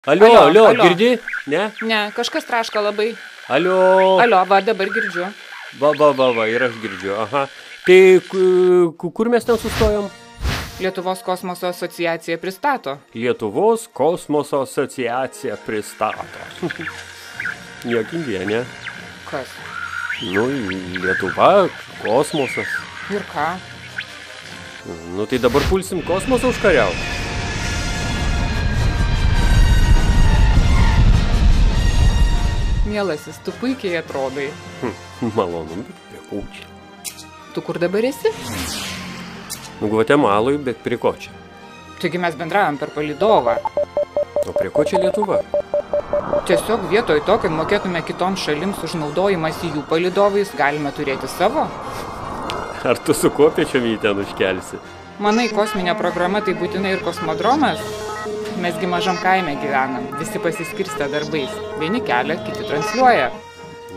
Alio, girdi? Ne? Ne, kažkas traška labai. Alio. Alio, va, dabar girdžiu. Va, ir aš girdžiu, aha. Tai kur mes ten sustojom? Lietuvos kosmoso asociacija pristato. Lietuvos kosmoso asociacija pristato. Juokingi, ne? Kas? Nu, Lietuva, kosmosas. Ir ką? Nu, tai dabar pulsim kosmosą užkariauti. Mielasis, tu puikiai atrodai. Malonu, bet prie ko čia? Tu kur dabar esi? Gvatemaloj, bet prie ko čia? Taigi mes bendravom per palydovą. O prie ko čia Lietuva? Tiesiog vietoj to, kad mokėtume kitoms šalims už naudojimąsi jų palydovais, galime turėti savo. Ar tu su kopiečiom jį ten užkelsi? Manai, kosminė programa tai būtinai ir kosmodromas? Mesgi mažam kaime gyvenam, visi pasiskirstę darbais. Vieni kelia, kiti transliuoja.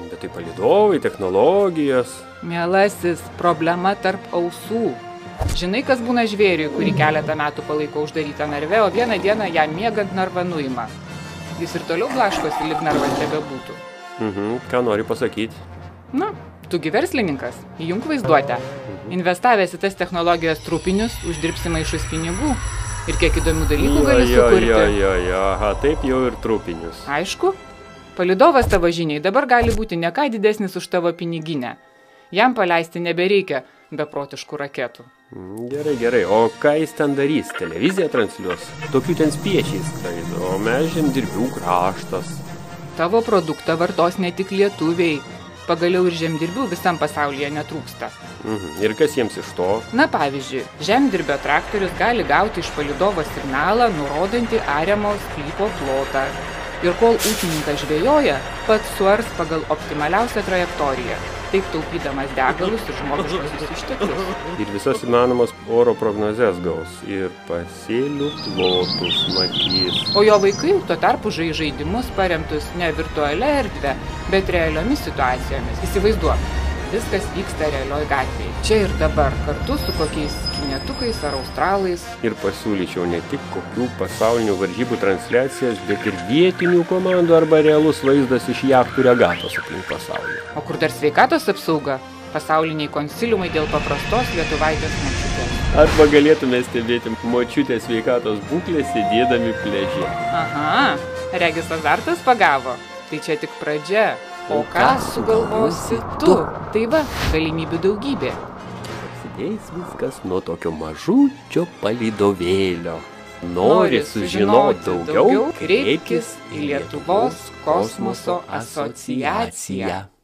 Bet tai palydovai, technologijos. Mielasis, problema tarp ausų. Žinai, kas būna žvėriui, kurį keletą metų palaiko uždarytą narve, o vieną dieną jam miegant narvą nuima. Jis ir toliau blaškosi, lyg narvas nebebūtų. Ką nori pasakyti? Na, tugi verslininkas, įjunk vaizduotę. Investavęs į tas technologijos trupinius, uždirbsi maišus pinigų. Ir kiek įdomių dalykų gali sukurti. Aha, taip jau ir trupinius. Aišku, palydovas tavo žiniai dabar gali būti ne ką didesnis už tavo piniginę. Jam paleisti nebereikia beprotiškų raketų. Gerai, o ką jis ten darys? Televiziją transliuos? Tokių ten spiečiais skraido, o mes žemdirbių kraštas. Tavo produktą vartos ne tik lietuviai. Pagaliau ir žemdirbių visam pasaulyje netrūksta. Ir kas jiems iš to? Na pavyzdžiui, žemdirbio traktorius gali gauti iš palydovo signalą, nurodantį ariamo sklypo plotą. Ir kol ūkininkas žvejoja, pats suars pagal optimaliausią trajektoriją, taip taupydamas degalus ir žmogiškosius išteklius. Ir visas įmanomas oro prognozes gaus ir pasėlių plotus matys. O jo vaikai tuo tarpu žaidimus paremtus ne virtualia erdve, bet realiomis situacijomis. Įsivaizduok, viskas vyksta realioj gatvėje. Čia ir dabar, kartu su kokiais kinetukais ar australais. Ir pasiūlyčiau ne tik kokių pasaulinių varžybų transliacijas, bet ir vietinių komandų arba realus vaizdas iš jachtų regatos aplink pasaulį. O kur dar sveikatos apsauga? Pasauliniai konsiliumai dėl paprastos lietuvaitės močiutės. Arba galėtume stebėti močiutės sveikatos būklę sėdėdami pliaže. Aha, regis azartas pagavo. Tai čia tik pradžia. O ką sugalvosi tu? Tai va, galimybių daugybė. Prasidės viskas nuo tokio mažučio palydovėlio. Nori sužinoti daugiau? Kreipkis į Lietuvos kosmoso asociaciją.